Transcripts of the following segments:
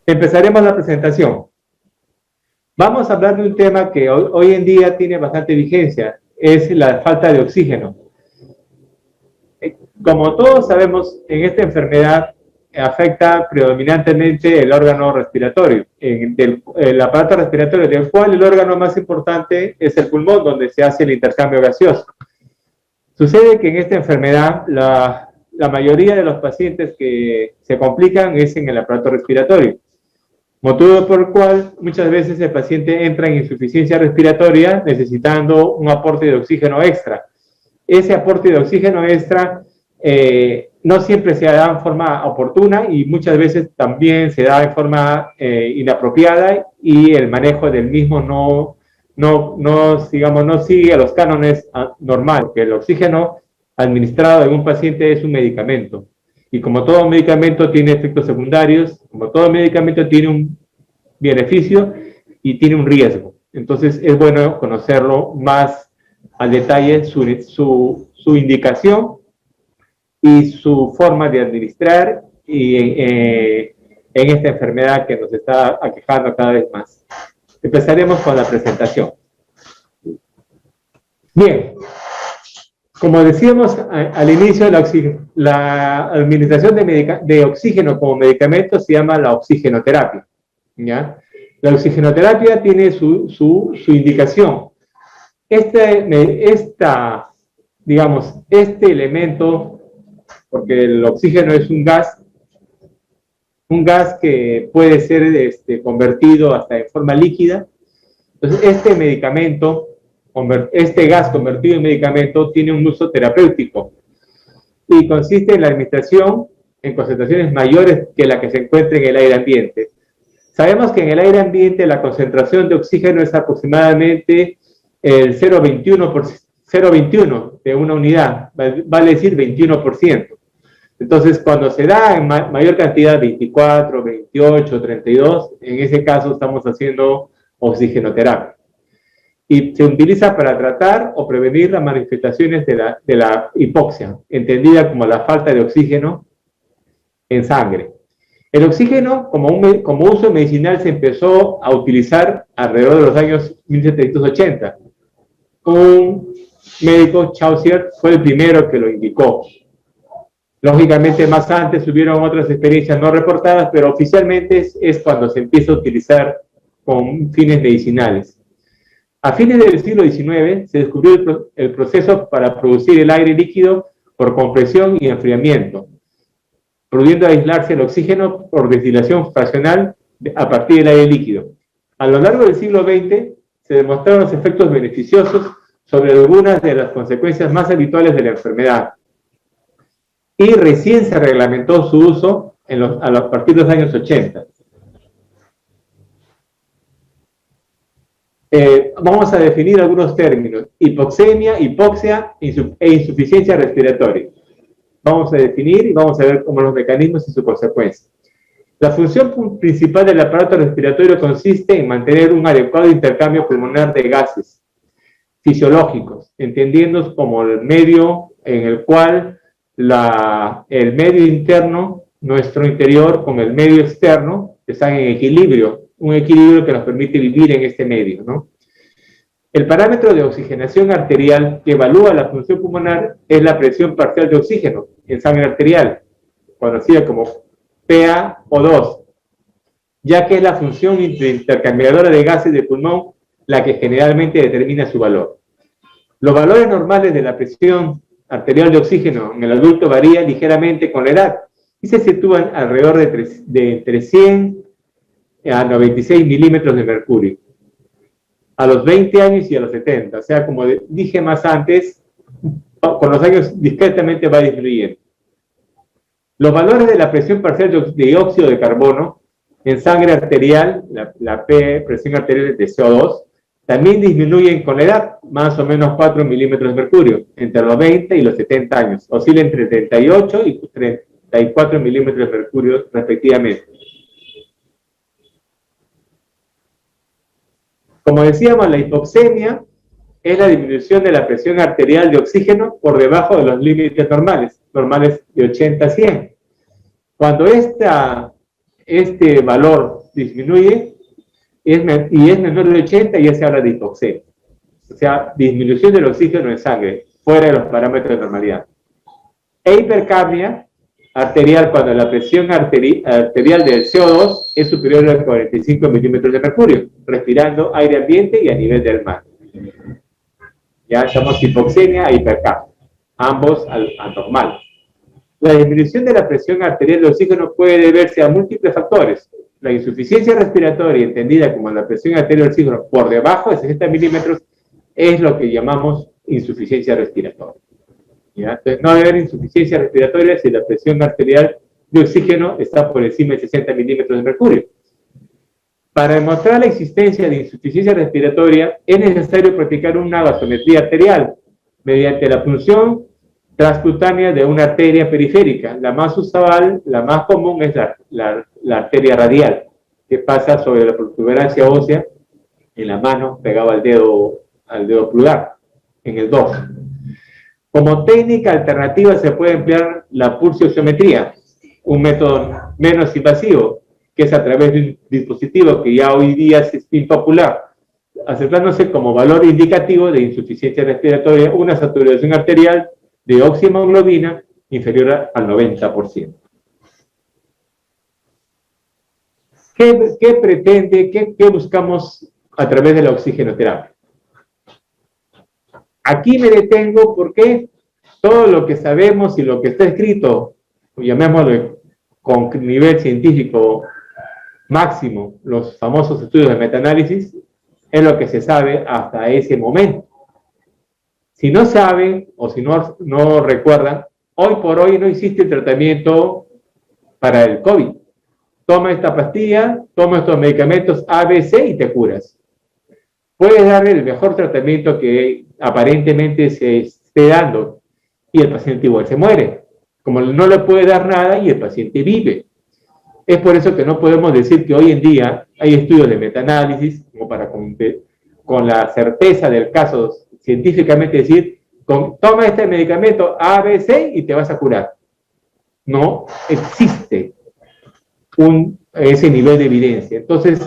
Empezaremos la presentación. Vamos a hablar de un tema que hoy en día tiene bastante vigencia, es la falta de oxígeno. Como todos sabemos, en esta enfermedad afecta predominantemente el órgano respiratorio, el aparato respiratorio, del cual el órgano más importante es el pulmón, donde se hace el intercambio gaseoso. Sucede que en esta enfermedad la mayoría de los pacientes que se complican es en el aparato respiratorio, motivo por el cual muchas veces el paciente entra en insuficiencia respiratoria necesitando un aporte de oxígeno extra. Ese aporte de oxígeno extra no siempre se da en forma oportuna y muchas veces también se da en forma inapropiada, y el manejo del mismo no sigue los cánones normales, porque el oxígeno administrado en un paciente es un medicamento. Y como todo medicamento tiene efectos secundarios, como todo medicamento tiene un beneficio y tiene un riesgo. Entonces es bueno conocerlo más al detalle, su indicación y su forma de administrar en esta enfermedad que nos está aquejando cada vez más. Empezaremos con la presentación. Bien, como decíamos al inicio, la administración de oxígeno como medicamento se llama la oxigenoterapia, ¿ya? La oxigenoterapia tiene su indicación. Este elemento, porque el oxígeno es un gas que puede ser convertido hasta en forma líquida. Entonces, este gas convertido en medicamento tiene un uso terapéutico y consiste en la administración en concentraciones mayores que la que se encuentra en el aire ambiente. Sabemos que en el aire ambiente la concentración de oxígeno es aproximadamente el 0,21 de una unidad, vale decir 21%. Entonces, cuando se da en mayor cantidad, 24, 28, 32, en ese caso estamos haciendo oxigenoterapia. Y se utiliza para tratar o prevenir las manifestaciones de la hipoxia, entendida como la falta de oxígeno en sangre. El oxígeno, como uso medicinal, se empezó a utilizar alrededor de los años 1780. Un médico, Chaucer, fue el primero que lo indicó. Lógicamente, más antes hubieron otras experiencias no reportadas, pero oficialmente es cuando se empieza a utilizar con fines medicinales. A fines del siglo XIX se descubrió el proceso para producir el aire líquido por compresión y enfriamiento, pudiendo aislarse el oxígeno por destilación fraccional a partir del aire líquido. A lo largo del siglo XX se demostraron los efectos beneficiosos sobre algunas de las consecuencias más habituales de la enfermedad, y recién se reglamentó su uso a partir de los años 80. Vamos a definir algunos términos: hipoxemia, hipoxia e insuficiencia respiratoria. Vamos a definir y vamos a ver cómo los mecanismos y su consecuencia. La función principal del aparato respiratorio consiste en mantener un adecuado intercambio pulmonar de gases fisiológicos, entendiendo como el medio en el cual el medio interno, nuestro interior, con el medio externo, están en equilibrio, un equilibrio que nos permite vivir en este medio, ¿no? El parámetro de oxigenación arterial que evalúa la función pulmonar es la presión parcial de oxígeno en sangre arterial, conocida como PaO2, ya que es la función intercambiadora de gases de pulmón la que generalmente determina su valor. Los valores normales de la presión arterial de oxígeno en el adulto varía ligeramente con la edad y se sitúan alrededor de entre 100 a 96 milímetros de mercurio a los 20 años y a los 70. O sea, como dije más antes, con los años discretamente va disminuyendo. Los valores de la presión parcial de dióxido de carbono en sangre arterial, la presión arterial de CO2, también disminuyen con la edad, más o menos 4 milímetros de mercurio, entre los 20 y los 70 años. Oscila entre 38 y 34 milímetros de mercurio respectivamente. Como decíamos, la hipoxemia es la disminución de la presión arterial de oxígeno por debajo de los límites normales de 80 a 100. Cuando esta este valor disminuye y es menor de 80, ya se habla de hipoxemia. O sea, disminución del oxígeno en sangre, fuera de los parámetros de normalidad. E hipercapnia arterial cuando la presión arterial del CO2 es superior a 45 milímetros de mercurio, respirando aire ambiente y a nivel del mar. Ya llamamos hipoxemia e hipercapnia, ambos anormales. La disminución de la presión arterial de oxígeno puede deberse a múltiples factores. La insuficiencia respiratoria, entendida como la presión arterial de oxígeno por debajo de 60 milímetros, es lo que llamamos insuficiencia respiratoria. ¿Ya? Entonces, no debe haber insuficiencia respiratoria si la presión arterial de oxígeno está por encima de 60 milímetros de mercurio. Para demostrar la existencia de insuficiencia respiratoria, es necesario practicar una gasometría arterial mediante la punción transcutánea de una arteria periférica. La más usual, la más común es la arteria radial, que pasa sobre la protuberancia ósea en la mano, pegado al dedo pulgar, en el 2. Como técnica alternativa se puede emplear la pulsiometría, un método menos invasivo, que es a través de un dispositivo que ya hoy día es impopular, aceptándose como valor indicativo de insuficiencia respiratoria una saturación arterial de oxihemoglobina inferior al 90%. ¿Qué pretende, qué buscamos a través de la oxigenoterapia? Aquí me detengo porque todo lo que sabemos y lo que está escrito, llamémoslo con nivel científico máximo, los famosos estudios de metaanálisis, es lo que se sabe hasta ese momento. Si no saben o si no recuerdan, hoy por hoy no existe tratamiento para el COVID. Toma esta pastilla, toma estos medicamentos A, B, C y te curas. Puedes darle el mejor tratamiento que aparentemente se esté dando y el paciente igual se muere. Como no le puede dar nada y el paciente vive. Es por eso que no podemos decir que hoy en día hay estudios de metaanálisis como para con la certeza del caso científicamente decir, toma este medicamento A, B, C y te vas a curar. No existe ese nivel de evidencia. Entonces,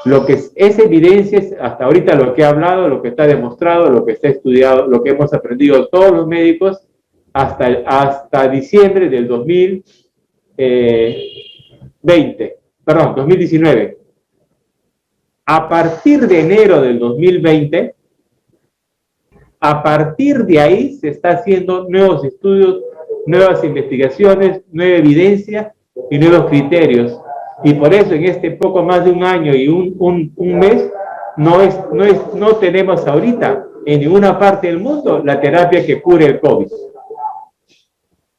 lo que es evidencia es hasta ahorita lo que he hablado, lo que está demostrado, lo que está estudiado, lo que hemos aprendido todos los médicos hasta diciembre del 2019. A partir de enero del 2020, a partir de ahí se está haciendo nuevos estudios, nuevas investigaciones, nueva evidencia y nuevos criterios. Y por eso en este poco más de un año y un mes, no tenemos ahorita en ninguna parte del mundo la terapia que cure el COVID.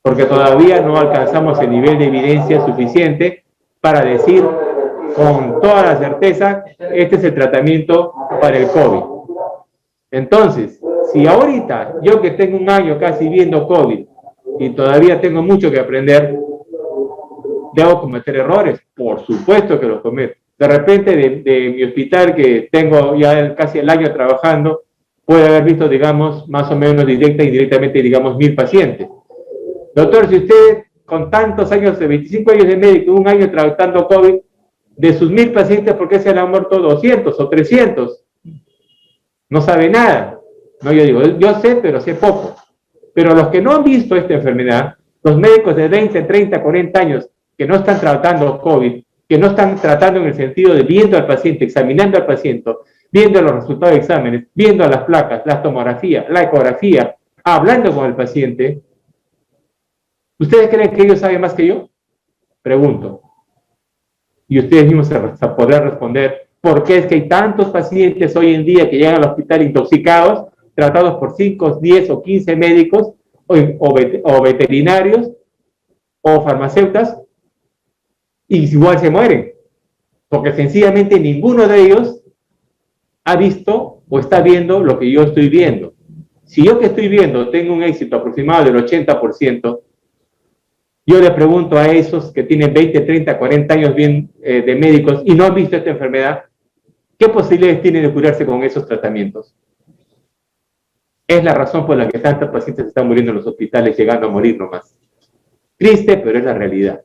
Porque todavía no alcanzamos el nivel de evidencia suficiente para decir con toda la certeza, este es el tratamiento para el COVID. Entonces, si ahorita, yo que tengo un año casi viendo COVID y todavía tengo mucho que aprender, ¿debo cometer errores? Por supuesto que los cometo. De repente, de mi hospital, que tengo ya casi el año trabajando, puede haber visto, digamos, más o menos directa e indirectamente, digamos, 1000 pacientes. Doctor, si usted, con tantos años, de 25 años de médico, un año tratando COVID, de sus 1000 pacientes, ¿por qué se le han muerto 200 o 300? No sabe nada. No, yo digo, yo sé, pero sé poco. Pero los que no han visto esta enfermedad, los médicos de 20, 30, 40 años, que no están tratando COVID, que no están tratando en el sentido de viendo al paciente, examinando al paciente, viendo los resultados de exámenes, viendo las placas, las tomografías, la ecografía, hablando con el paciente. ¿Ustedes creen que ellos saben más que yo? Pregunto. Y ustedes mismos podrán responder por qué es que hay tantos pacientes hoy en día que llegan al hospital intoxicados, tratados por 5, 10 o 15 médicos o veterinarios o farmacéuticas, y igual se mueren, porque sencillamente ninguno de ellos ha visto o está viendo lo que yo estoy viendo. Si yo que estoy viendo tengo un éxito aproximado del 80%, yo le pregunto a esos que tienen 20, 30, 40 años bien de médicos y no han visto esta enfermedad, ¿qué posibilidades tienen de curarse con esos tratamientos? Es la razón por la que tantos pacientes están muriendo en los hospitales, llegando a morir nomás. Triste, pero es la realidad.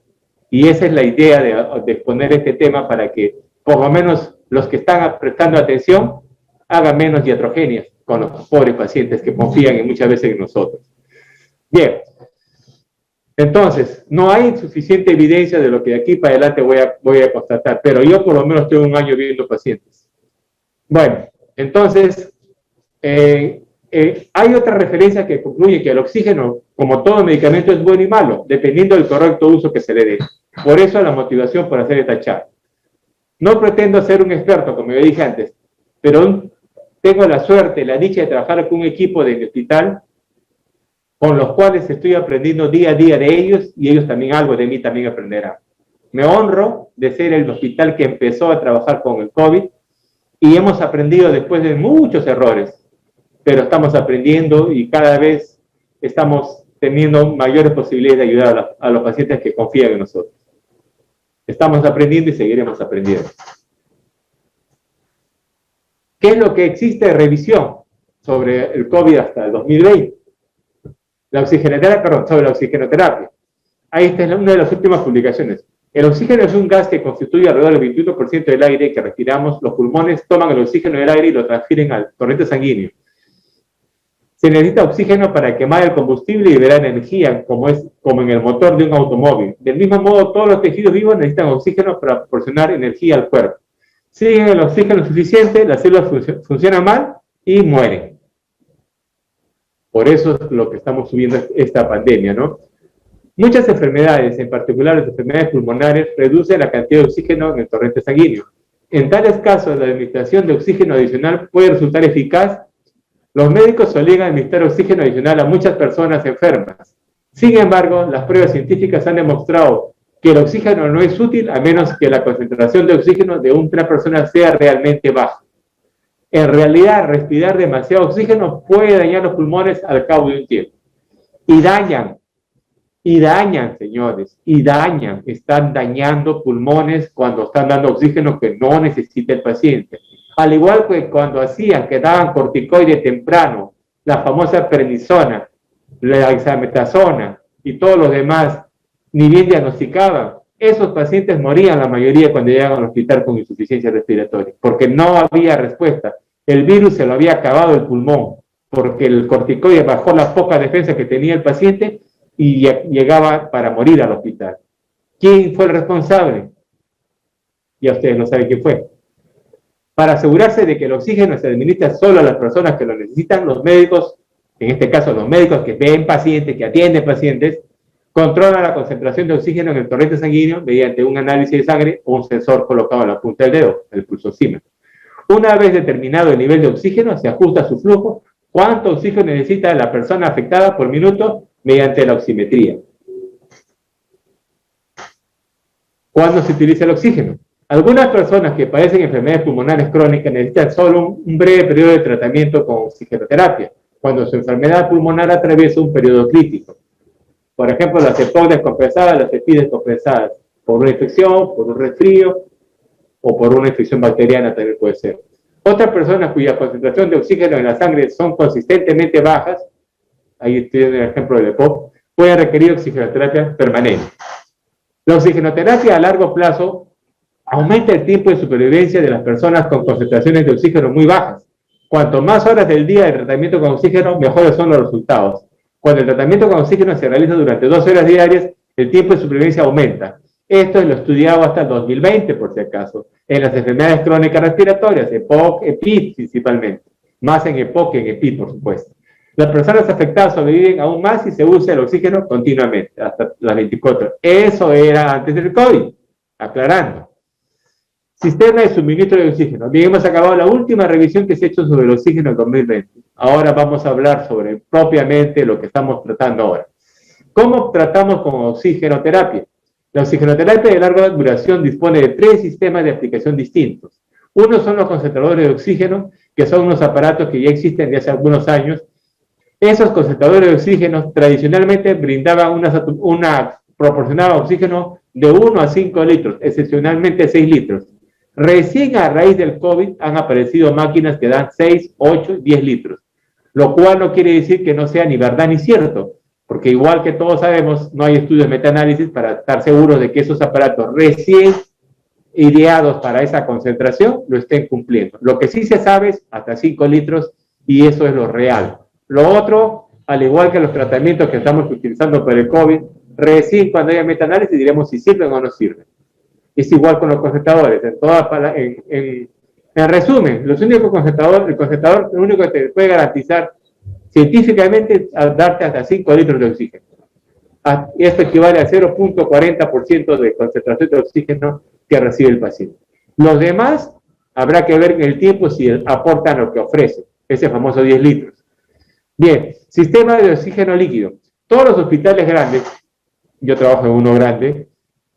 Y esa es la idea de exponer este tema para que por lo menos los que están prestando atención hagan menos iatrogenias con los pobres pacientes que confían muchas veces en nosotros. Bien, entonces, no hay suficiente evidencia de lo que de aquí para adelante voy a constatar, pero yo por lo menos tengo un año viendo pacientes. Bueno, entonces, hay otra referencia que concluye que el oxígeno, como todo medicamento, es bueno y malo, dependiendo del correcto uso que se le dé. Por eso la motivación por hacer esta charla. No pretendo ser un experto, como yo dije antes, pero tengo la suerte, la dicha de trabajar con un equipo del hospital con los cuales estoy aprendiendo día a día de ellos y ellos también algo de mí también aprenderán. Me honro de ser el hospital que empezó a trabajar con el COVID y hemos aprendido después de muchos errores, pero estamos aprendiendo y cada vez estamos teniendo mayores posibilidades de ayudar a los pacientes que confían en nosotros. Estamos aprendiendo y seguiremos aprendiendo. ¿Qué es lo que existe de revisión sobre el COVID hasta el 2020? Sobre la oxigenoterapia. Ahí está una de las últimas publicaciones. El oxígeno es un gas que constituye alrededor del 21% del aire que respiramos. Los pulmones toman el oxígeno del aire y lo transfieren al torrente sanguíneo. Se necesita oxígeno para quemar el combustible y liberar energía, como en el motor de un automóvil. Del mismo modo, todos los tejidos vivos necesitan oxígeno para proporcionar energía al cuerpo. Sin el oxígeno suficiente, las células funcionan mal y mueren. Por eso es lo que estamos subiendo esta pandemia, ¿no? Muchas enfermedades, en particular las enfermedades pulmonares, reducen la cantidad de oxígeno en el torrente sanguíneo. En tales casos, la administración de oxígeno adicional puede resultar eficaz. Los médicos solían administrar oxígeno adicional a muchas personas enfermas. Sin embargo, las pruebas científicas han demostrado que el oxígeno no es útil a menos que la concentración de oxígeno de una persona sea realmente baja. En realidad, respirar demasiado oxígeno puede dañar los pulmones al cabo de un tiempo. Y dañan, señores, están dañando pulmones cuando están dando oxígeno que no necesita el paciente. Al igual que cuando que daban corticoide temprano, la famosa prednisona, la dexametasona y todos los demás, ni bien diagnosticaban, esos pacientes morían la mayoría cuando llegaban al hospital con insuficiencia respiratoria, porque no había respuesta. El virus se lo había acabado el pulmón, porque el corticoide bajó la poca defensa que tenía el paciente y llegaba para morir al hospital. ¿Quién fue el responsable? Ya ustedes no saben quién fue. Para asegurarse de que el oxígeno se administra solo a las personas que lo necesitan, los médicos, en este caso los médicos que ven pacientes, que atienden pacientes, controlan la concentración de oxígeno en el torrente sanguíneo mediante un análisis de sangre o un sensor colocado en la punta del dedo, el pulsosímetro. Una vez determinado el nivel de oxígeno, se ajusta su flujo, cuánto oxígeno necesita la persona afectada por minuto mediante la oximetría. ¿Cuándo se utiliza el oxígeno? Algunas personas que padecen enfermedades pulmonares crónicas necesitan solo un breve periodo de tratamiento con oxigenoterapia, cuando su enfermedad pulmonar atraviesa un periodo crítico. Por ejemplo, las EPOC descompensadas, las EPI descompensadas, por una infección, por un resfrío, o por una infección bacteriana también puede ser. Otras personas cuya concentración de oxígeno en la sangre son consistentemente bajas, ahí tienen el ejemplo del EPOC, pueden requerir oxigenoterapia permanente. La oxigenoterapia a largo plazo aumenta el tiempo de supervivencia de las personas con concentraciones de oxígeno muy bajas. Cuanto más horas del día de tratamiento con oxígeno, mejores son los resultados. Cuando el tratamiento con oxígeno se realiza durante 12 horas diarias, el tiempo de supervivencia aumenta. Esto es lo estudiado hasta el 2020, por si acaso, en las enfermedades crónicas respiratorias, EPOC, EPI principalmente, más en EPOC que en EPI, por supuesto. Las personas afectadas sobreviven aún más si se usa el oxígeno continuamente, hasta las 24 horas. Eso era antes del COVID, aclarando. Sistema de suministro de oxígeno. Bien, hemos acabado la última revisión que se ha hecho sobre el oxígeno en 2020. Ahora vamos a hablar sobre propiamente lo que estamos tratando ahora. ¿Cómo tratamos con oxigenoterapia? La oxigenoterapia de larga duración dispone de 3 sistemas de aplicación distintos. Uno son los concentradores de oxígeno, que son unos aparatos que ya existen desde hace algunos años. Esos concentradores de oxígeno tradicionalmente proporcionaban oxígeno de 1 a 5 litros, excepcionalmente 6 litros. Recién a raíz del COVID han aparecido máquinas que dan 6, 8, 10 litros, lo cual no quiere decir que no sea ni verdad ni cierto, porque igual que todos sabemos, no hay estudios de metaanálisis para estar seguros de que esos aparatos recién ideados para esa concentración lo estén cumpliendo. Lo que sí se sabe es hasta 5 litros y eso es lo real. Lo otro, al igual que los tratamientos que estamos utilizando para el COVID, recién cuando haya metaanálisis diremos si sirven o no sirven. Es igual con los concentradores. En resumen, el concentrador lo único que te puede garantizar científicamente es darte hasta 5 litros de oxígeno. Esto equivale al 0.40% de concentración de oxígeno que recibe el paciente. Los demás habrá que ver en el tiempo si aportan lo que ofrece, ese famoso 10 litros. Bien, sistema de oxígeno líquido. Todos los hospitales grandes, yo trabajo en uno grande,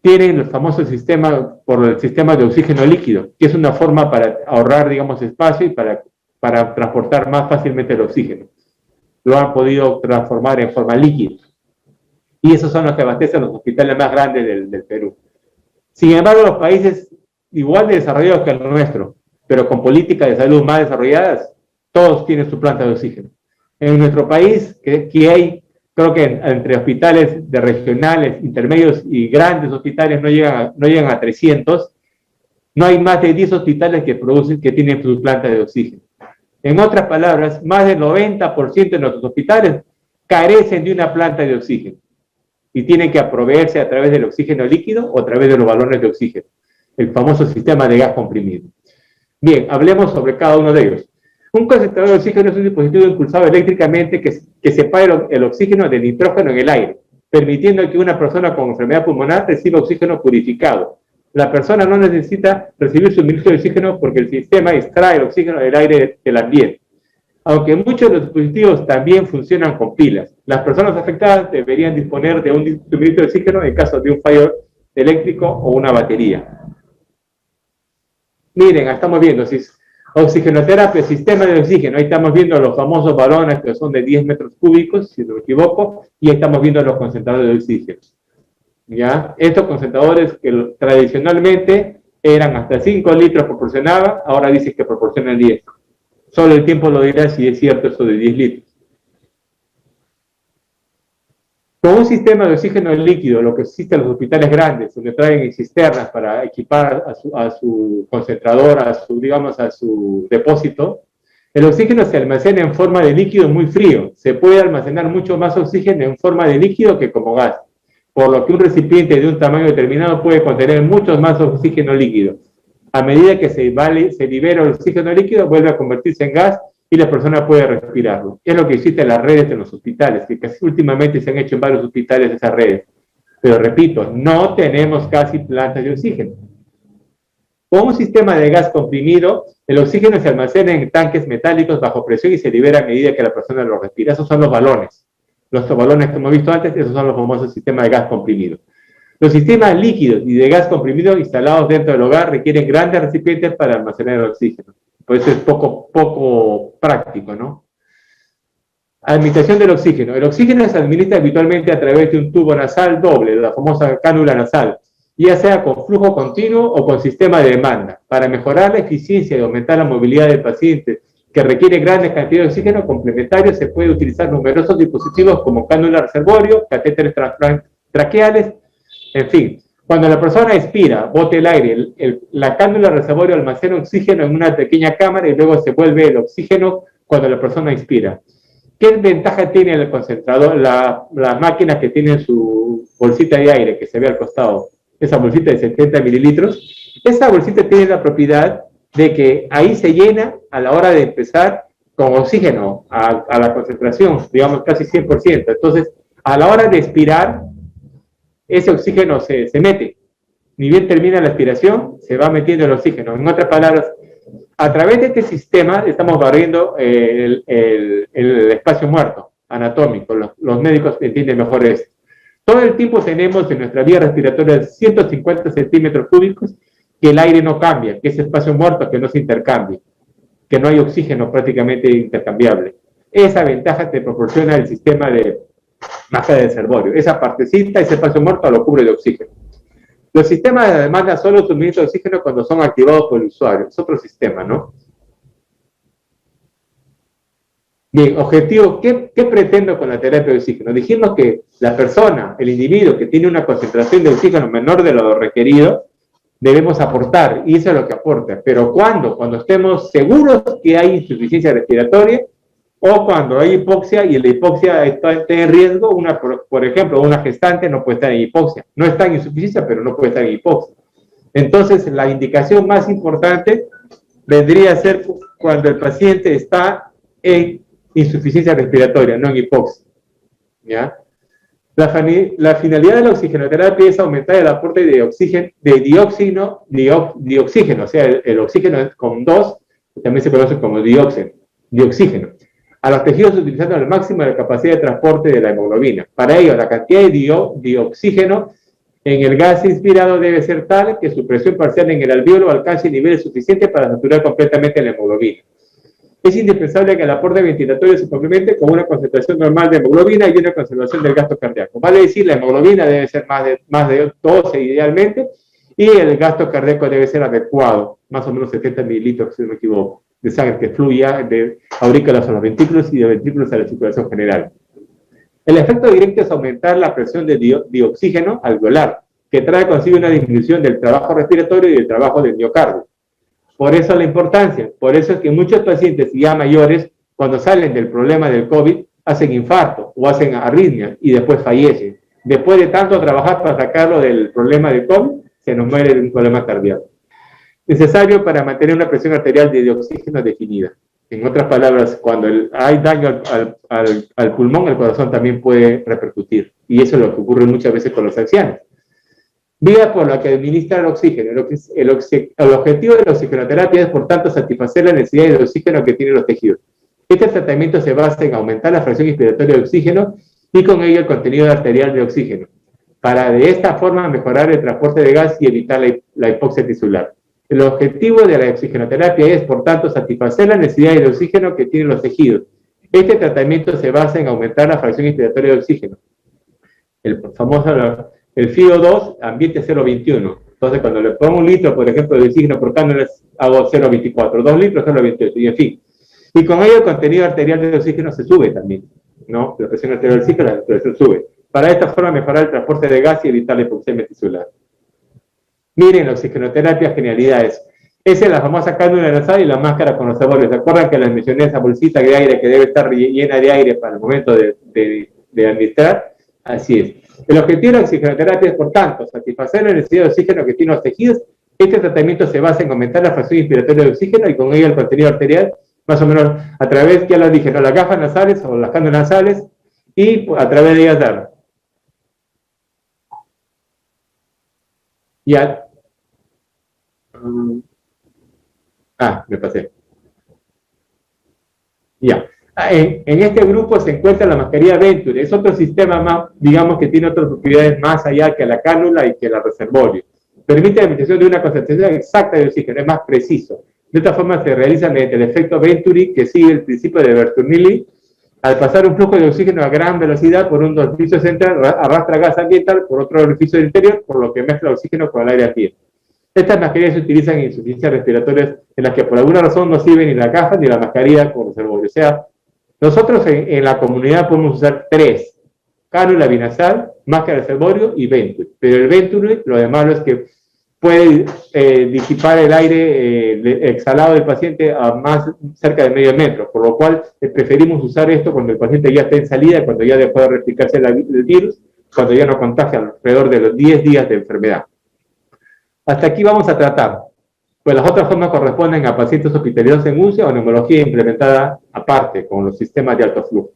tienen el famoso sistema, por el sistema de oxígeno líquido, que es una forma para ahorrar, digamos, espacio y para transportar más fácilmente el oxígeno. Lo han podido transformar en forma líquida. Y esos son los que abastecen los hospitales más grandes del Perú. Sin embargo, los países igual de desarrollados que el nuestro, pero con políticas de salud más desarrolladas, todos tienen su planta de oxígeno. En nuestro país, que hay, creo que entre hospitales de regionales, intermedios y grandes hospitales no llegan a 300, no hay más de 10 hospitales que tienen su planta de oxígeno. En otras palabras, más del 90% de nuestros hospitales carecen de una planta de oxígeno y tienen que proveerse a través del oxígeno líquido o a través de los balones de oxígeno, el famoso sistema de gas comprimido. Bien, hablemos sobre cada uno de ellos. Un concentrador de oxígeno es un dispositivo impulsado eléctricamente que separa el oxígeno del nitrógeno en el aire, permitiendo que una persona con enfermedad pulmonar reciba oxígeno purificado. La persona no necesita recibir suministro de oxígeno porque el sistema extrae el oxígeno del aire del ambiente. Aunque muchos de los dispositivos también funcionan con pilas, las personas afectadas deberían disponer de un suministro de oxígeno en caso de un fallo eléctrico o una batería. Miren, estamos viendo oxigenoterapia, sistema de oxígeno. Ahí estamos viendo los famosos balones que son de 10 metros cúbicos, si no me equivoco, y ahí estamos viendo los concentradores de oxígeno. ¿Ya? Estos concentradores que tradicionalmente eran hasta 5 litros proporcionaban, ahora dicen que proporcionan 10. Solo el tiempo lo dirá si es cierto eso de 10 litros. Con un sistema de oxígeno líquido, lo que existe en los hospitales grandes, donde traen cisternas para equipar a su concentrador, a su depósito, el oxígeno se almacena en forma de líquido muy frío. Se puede almacenar mucho más oxígeno en forma de líquido que como gas, por lo que un recipiente de un tamaño determinado puede contener mucho más oxígeno líquido. A medida que se libera el oxígeno líquido, vuelve a convertirse en gas y la persona puede respirarlo. Es lo que existe en las redes de los hospitales, que casi últimamente se han hecho en varios hospitales esas redes. Pero repito, no tenemos casi plantas de oxígeno. Con un sistema de gas comprimido, el oxígeno se almacena en tanques metálicos bajo presión y se libera a medida que la persona lo respira. Esos son los balones. Los balones que hemos visto antes, esos son los famosos sistemas de gas comprimido. Los sistemas líquidos y de gas comprimido instalados dentro del hogar requieren grandes recipientes para almacenar el oxígeno. Por eso es poco práctico, ¿no? Administración del oxígeno. El oxígeno se administra habitualmente a través de un tubo nasal doble, la famosa cánula nasal, ya sea con flujo continuo o con sistema de demanda. Para mejorar la eficiencia y aumentar la movilidad del paciente que requiere grandes cantidades de oxígeno complementario, se puede utilizar numerosos dispositivos como cánula reservorio, catéteres traqueales, en fin. Cuando la persona expira, bota el aire, la cánula reservorio almacena oxígeno en una pequeña cámara y luego se vuelve el oxígeno cuando la persona expira. ¿Qué ventaja tiene el concentrador, la máquina que tiene su bolsita de aire que se ve al costado? Esa bolsita de 70 mililitros. Esa bolsita tiene la propiedad de que ahí se llena a la hora de empezar con oxígeno a la concentración, digamos casi 100%. Entonces, a la hora de expirar, ese oxígeno se mete. Ni bien termina la expiración, se va metiendo el oxígeno. En otras palabras, a través de este sistema estamos barriendo el espacio muerto anatómico. Los médicos entienden mejor esto. Todo el tiempo tenemos en nuestra vía respiratoria 150 centímetros cúbicos que el aire no cambia, que ese espacio muerto que no se intercambia, que no hay oxígeno prácticamente intercambiable. Esa ventaja te proporciona el sistema de masa de reservorio. Esa partecita, ese espacio muerto lo cubre de oxígeno. Los sistemas de demanda solo suministran oxígeno cuando son activados por el usuario. Es otro sistema, ¿no? Bien, objetivo, ¿qué pretendo con la terapia de oxígeno? Dijimos que la persona, el individuo que tiene una concentración de oxígeno menor de lo requerido, debemos aportar, y eso es lo que aporta. Pero ¿cuándo? Cuando estemos seguros que hay insuficiencia respiratoria, o cuando hay hipoxia y la hipoxia está en riesgo, por ejemplo, una gestante no puede estar en hipoxia. No está en insuficiencia, pero no puede estar en hipoxia. Entonces, la indicación más importante vendría a ser cuando el paciente está en insuficiencia respiratoria, no en hipoxia. ¿Ya? La finalidad de la oxigenoterapia es aumentar el aporte de oxígeno, dioxígeno, o sea, el oxígeno con 2, también se conoce como dioxígeno, a los tejidos utilizando al máximo la capacidad de transporte de la hemoglobina. Para ello, la cantidad de dioxígeno en el gas inspirado debe ser tal que su presión parcial en el alvéolo alcance niveles suficientes para saturar completamente la hemoglobina. Es indispensable que el aporte ventilatorio se complemente con una concentración normal de hemoglobina y una conservación del gasto cardíaco. Vale decir, la hemoglobina debe ser más de 12 idealmente, y el gasto cardíaco debe ser adecuado, más o menos 70 mililitros, si no me equivoco, de sangre que fluya de aurículas a los ventrículos y de ventrículos a la circulación general. El efecto directo es aumentar la presión de dioxígeno alveolar, que trae consigo una disminución del trabajo respiratorio y del trabajo del miocardio. Por eso la importancia, por eso es que muchos pacientes ya mayores, cuando salen del problema del COVID, hacen infarto o hacen arritmia y después fallecen. Después de tanto trabajar para sacarlo del problema del COVID, se nos muere de un problema cardíaco. Necesario para mantener una presión arterial de oxígeno definida. En otras palabras, cuando hay daño al pulmón, el corazón también puede repercutir. Y eso es lo que ocurre muchas veces con los ancianos. Vía por la que administra el oxígeno. El objetivo de la oxigenoterapia es, por tanto, satisfacer la necesidad de oxígeno que tienen los tejidos. Este tratamiento se basa en aumentar la fracción inspiratoria de oxígeno y con ello el contenido arterial de oxígeno, para de esta forma mejorar el transporte de gas y evitar la hipoxia tisular. El objetivo de la oxigenoterapia es, por tanto, satisfacer la necesidad de oxígeno que tienen los tejidos. Este tratamiento se basa en aumentar la fracción inspiratoria de oxígeno. El famoso... El FiO2, ambiente 0,21. Entonces, cuando le pongo 1 litro, por ejemplo, de oxígeno por cánula, hago 0,24. 2 litros, 0,28. Y en fin. Y con ello, el contenido arterial de oxígeno se sube también, ¿no? La presión arterial del oxígeno, la presión sube. Para esta forma, mejorar el transporte de gas y evitar la hipoxemia tisular. Miren, la oxigenoterapia, genialidades. Esa es la famosa cánula nasal y la máscara con los sabores. ¿Se acuerdan que les mencioné esa bolsita de aire que debe estar llena de aire para el momento de administrar? Así es. El objetivo de la oxigenoterapia es, por tanto, satisfacer la necesidad de oxígeno que tienen los tejidos. Este tratamiento se basa en aumentar la fracción inspiratoria de oxígeno y con ello el contenido arterial, más o menos a través, ya lo dije, ¿no? Las gafas nasales o las cánulas nasales, y a través de ellas dar. Ya. Me pasé. Ya. En este grupo se encuentra la mascarilla Venturi. Es otro sistema más, digamos, que tiene otras propiedades más allá que la cánula y que la reservorio. Permite la administración de una concentración exacta de oxígeno, es más preciso. De esta forma se realiza mediante el efecto Venturi, que sigue el principio de Bernoulli. Al pasar un flujo de oxígeno a gran velocidad por un orificio central, arrastra gas ambiental por otro orificio interior, por lo que mezcla oxígeno con el aire ambiente. Estas mascarillas se utilizan en insuficiencias respiratorias en las que por alguna razón no sirven ni la caja ni la mascarilla con reservorio. O sea, nosotros en la comunidad podemos usar 3: cánula binasal, máscara de reservorio y Venturi. Pero el Venturi, lo de malo es que puede disipar el aire exhalado del paciente a más cerca de medio metro, por lo cual preferimos usar esto cuando el paciente ya está en salida, cuando ya dejó de replicarse el virus, cuando ya no contagia alrededor de los 10 días de enfermedad. Hasta aquí vamos a tratar. Pues las otras formas corresponden a pacientes hospitalizados en UCI o neumología implementada aparte con los sistemas de alto flujo.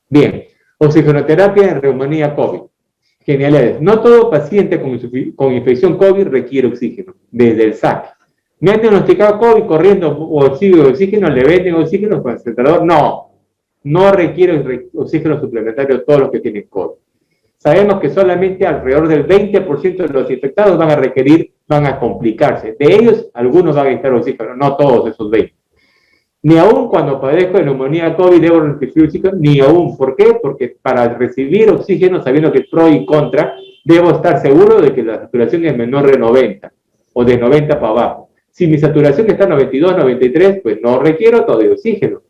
Bien, oxigenoterapia en neumonía COVID. Genialidades. No todo paciente con infección COVID requiere oxígeno, desde el SAC. ¿Me han diagnosticado COVID corriendo oxígeno? ¿Le venden oxígeno concentrador? No requiere oxígeno suplementario todos los que tienen COVID. Sabemos que solamente alrededor del 20% de los infectados van a complicarse. De ellos, algunos van a necesitar oxígeno, no todos esos 20. Ni aún cuando padezco de neumonía COVID debo recibir oxígeno, ni aún. ¿Por qué? Porque para recibir oxígeno, sabiendo que es pro y contra, debo estar seguro de que la saturación es menor de 90 o de 90 para abajo. Si mi saturación está en 92, 93, pues no requiero todo de oxígeno.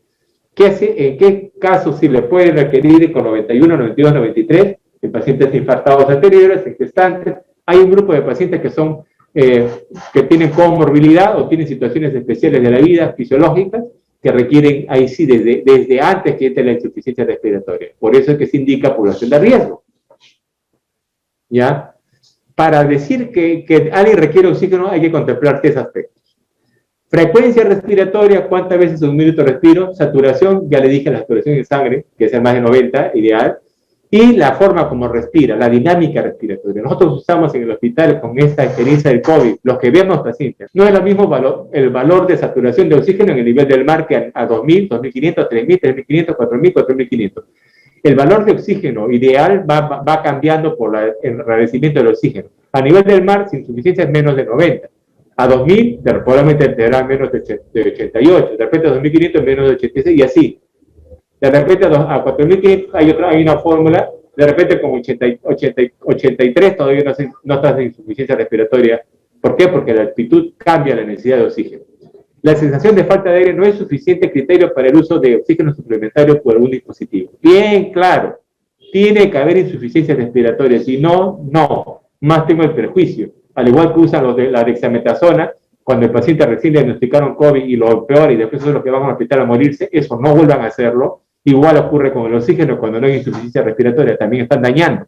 ¿En qué casos sí le pueden requerir con 91, 92, 93? En pacientes infartados anteriores, en gestantes. Hay un grupo de pacientes que son que tienen comorbilidad o tienen situaciones especiales de la vida, fisiológicas, que requieren, ahí sí, desde antes que entre la insuficiencia respiratoria. Por eso es que se indica población de riesgo. ¿Ya? Para decir que alguien requiere oxígeno hay que contemplar tres aspectos. Frecuencia respiratoria, cuántas veces en un minuto respiro. Saturación, ya le dije, la saturación en sangre, que es el más de 90, ideal. Y la forma como respira, la dinámica respiratoria. Nosotros usamos en el hospital con esta experiencia del COVID, los que vemos pacientes, no es lo mismo el valor de saturación de oxígeno en el nivel del mar que a 2.000, 2.500, 3.000, 3.500, 4.000, 4.500. El valor de oxígeno ideal va cambiando por el enrarecimiento del oxígeno. A nivel del mar, sin insuficiencia es menos de 90. A 2.000, probablemente tendrá menos de 88. De repente a 2.500 menos de 86 y así. De repente a 4.500 hay una fórmula, de repente con 83 todavía no estás en insuficiencia respiratoria. ¿Por qué? Porque la altitud cambia la necesidad de oxígeno. La sensación de falta de aire no es suficiente criterio para el uso de oxígeno suplementario por algún dispositivo. Bien claro, tiene que haber insuficiencia respiratoria, si no, no, más tengo el perjuicio. Al igual que usan los de la dexametasona, cuando el paciente recién le diagnosticaron COVID y lo peor, y después son los que van al hospital a morirse, eso no vuelvan a hacerlo. Igual ocurre con el oxígeno cuando no hay insuficiencia respiratoria, también están dañando.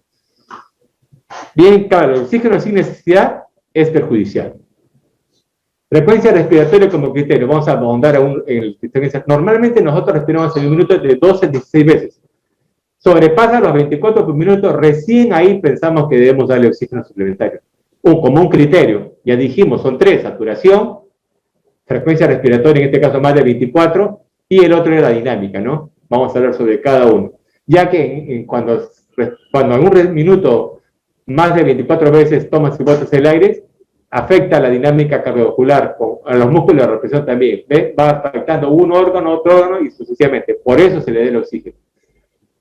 Bien claro, el oxígeno sin necesidad es perjudicial. Frecuencia respiratoria como criterio, vamos a ahondar en el criterio. Normalmente nosotros respiramos en un minuto de 12 a 16 veces. Sobrepasa los 24 por minuto, recién ahí pensamos que debemos darle oxígeno suplementario. Como un criterio, ya dijimos, son tres: saturación, frecuencia respiratoria, en este caso más de 24, y el otro es la dinámica, ¿no? Vamos a hablar sobre cada uno. Ya que cuando en un minuto más de 24 veces tomas y botas el aire, afecta la dinámica cardiovascular, a los músculos de represión también, ¿ve? Va afectando un órgano, otro órgano y sucesivamente. Por eso se le da el oxígeno.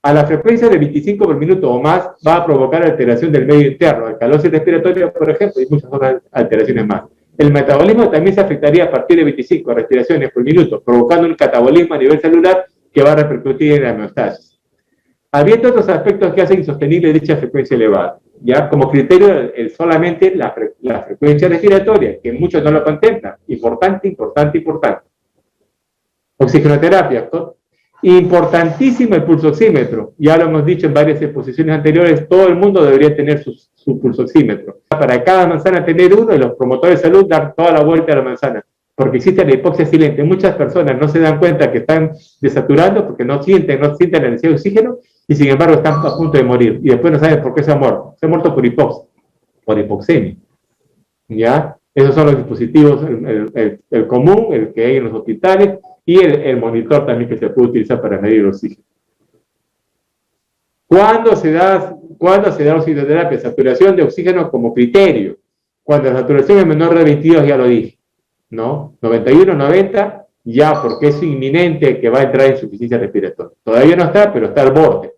A la frecuencia de 25 por minuto o más va a provocar alteración del medio interno, alcalosis respiratoria, por ejemplo, y muchas otras alteraciones más. El metabolismo también se afectaría a partir de 25 respiraciones por minuto, provocando un catabolismo a nivel celular que va a repercutir en la homeostasis. Habiendo otros aspectos que hacen insostenible dicha frecuencia elevada. Ya como criterio solamente la frecuencia respiratoria, que muchos no lo contemplan. Importante, importante, importante. Oxigenoterapia. Importantísimo el pulsoxímetro. Ya lo hemos dicho en varias exposiciones anteriores, todo el mundo debería tener su pulsoxímetro. Para cada manzana tener uno y los promotores de salud dar toda la vuelta a la manzana. Porque existe la hipoxia silente. Muchas personas no se dan cuenta que están desaturando porque no sienten la necesidad de oxígeno y sin embargo están a punto de morir. Y después no saben por qué se han muerto. Se han muerto por hipoxia, por hipoxemia. ¿Ya? Esos son los dispositivos, el común, el que hay en los hospitales, y el monitor también que se puede utilizar para medir el oxígeno. ¿Cuándo se da oxigenoterapia? Saturación de oxígeno como criterio. Cuando la saturación es menor de 22, ya lo dije, ¿no? 91, 90, ya, porque es inminente que va a entrar en insuficiencia respiratoria. Todavía no está, pero está al borde.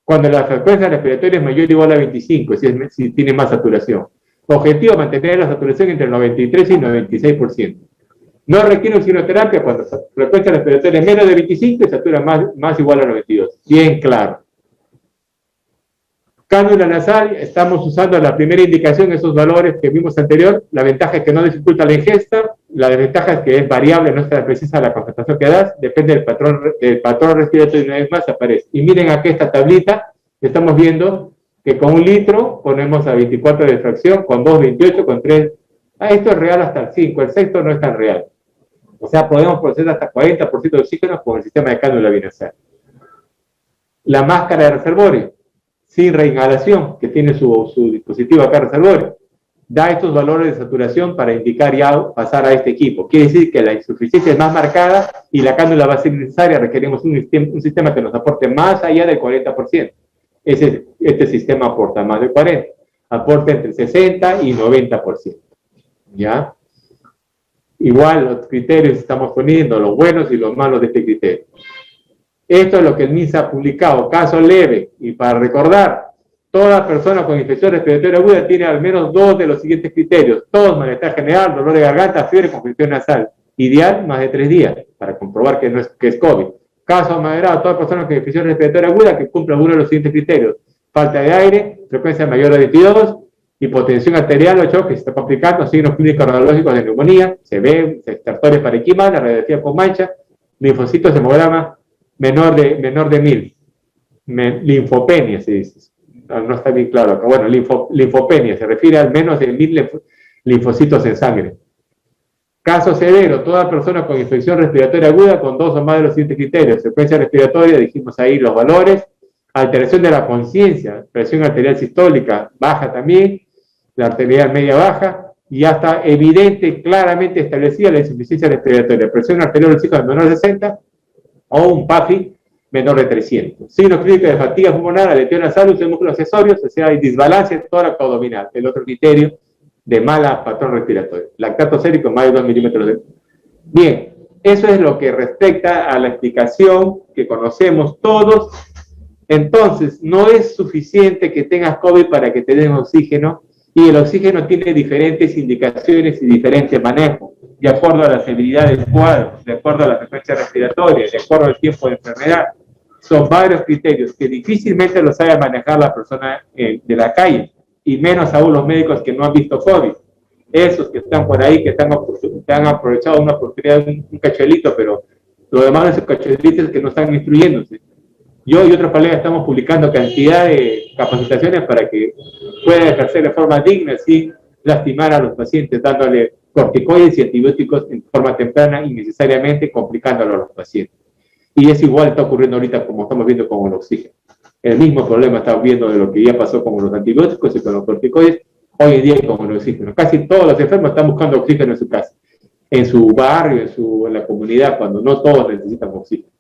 Cuando la frecuencia respiratoria es mayor o igual a 25, si tiene más saturación. Objetivo, mantener la saturación entre el 93 y el 96%. No requiere oxigenoterapia cuando la frecuencia respiratoria es menos de 25 y satura más igual a 92. Bien claro. Cánula nasal, estamos usando la primera indicación, esos valores que vimos anterior. La ventaja es que no dificulta la ingesta, la desventaja es que es variable, no está precisa la concentración que das, depende del patrón respiratorio y una vez más aparece. Y miren aquí esta tablita, estamos viendo que con 1 litro ponemos a 24 de fracción, con 2, 28, con 3. Esto es real hasta el 5, el sexto no es tan real. O sea, podemos procesar hasta 40% de oxígeno con el sistema de cánula binasal. La máscara de reservorio, sin reinhalación, que tiene su dispositivo acá reservorio, da estos valores de saturación para indicar ya pasar a este equipo. Quiere decir que la insuficiencia es más marcada y la cánula va a ser necesaria, requerimos un sistema que nos aporte más allá del 40%. Este sistema aporta más del 40%, aporta entre 60 y 90%. ¿Ya? Igual los criterios estamos poniendo, los buenos y los malos de este criterio. Esto es lo que el MINSA ha publicado, caso leve, y para recordar, toda persona con infección respiratoria aguda tiene al menos 2 de los siguientes criterios: tos, malestar general, dolor de garganta, fiebre, congestión nasal. Ideal, más de 3 días, para comprobar que es COVID. Caso moderado, toda persona con infección respiratoria aguda que cumpla alguno de los siguientes criterios: falta de aire, frecuencia mayor de 22, hipotensión arterial 8, que se está complicando, signos clínicos radiológicos de neumonía, se ve, estertores parenquimal, la radiografía con mancha, linfocitos, hemograma menor de 1000, linfopenia se dice, no está bien claro acá. Bueno, linfopenia se refiere al menos de 1000 linfocitos en sangre. Caso severo, toda persona con infección respiratoria aguda con 2 o más de los siguientes criterios: frecuencia respiratoria, dijimos ahí los valores, alteración de la conciencia, presión arterial sistólica baja también, la arterial media baja, y ya está evidente, claramente establecida la insuficiencia respiratoria, presión arterial oxígeno menor de 60 o un PAFI menor de 300. Signos clínicos de fatiga pulmonar, aleteón nasal, uso de músculos accesorios, o sea, hay disbalancia tórax abdominal, el otro criterio de mala patrón respiratorio. Lactato sérico más de 2 milímetros de... Bien, eso es lo que respecta a la explicación que conocemos todos. Entonces, no es suficiente que tengas COVID para que te den oxígeno, y el oxígeno tiene diferentes indicaciones y diferentes manejos, de acuerdo a la severidad del cuadro, de acuerdo a la frecuencia respiratoria, de acuerdo al tiempo de enfermedad. Son varios criterios que difícilmente los sabe manejar la persona de la calle, y menos aún los médicos que no han visto COVID. Esos que están por ahí, que han aprovechado una oportunidad, un cachuelito, pero lo demás de esos cachuelitos que no están instruyéndose. Yo y otros colegas estamos publicando cantidad de capacitaciones para que puedan ejercer de forma digna sin lastimar a los pacientes, dándole corticoides y antibióticos en forma temprana y necesariamente complicándolo a los pacientes. Y es igual, está ocurriendo ahorita como estamos viendo con el oxígeno. El mismo problema estamos viendo de lo que ya pasó con los antibióticos y con los corticoides, hoy en día con el oxígeno. Casi todos los enfermos están buscando oxígeno en su casa, en su barrio, en la comunidad, cuando no todos necesitan oxígeno.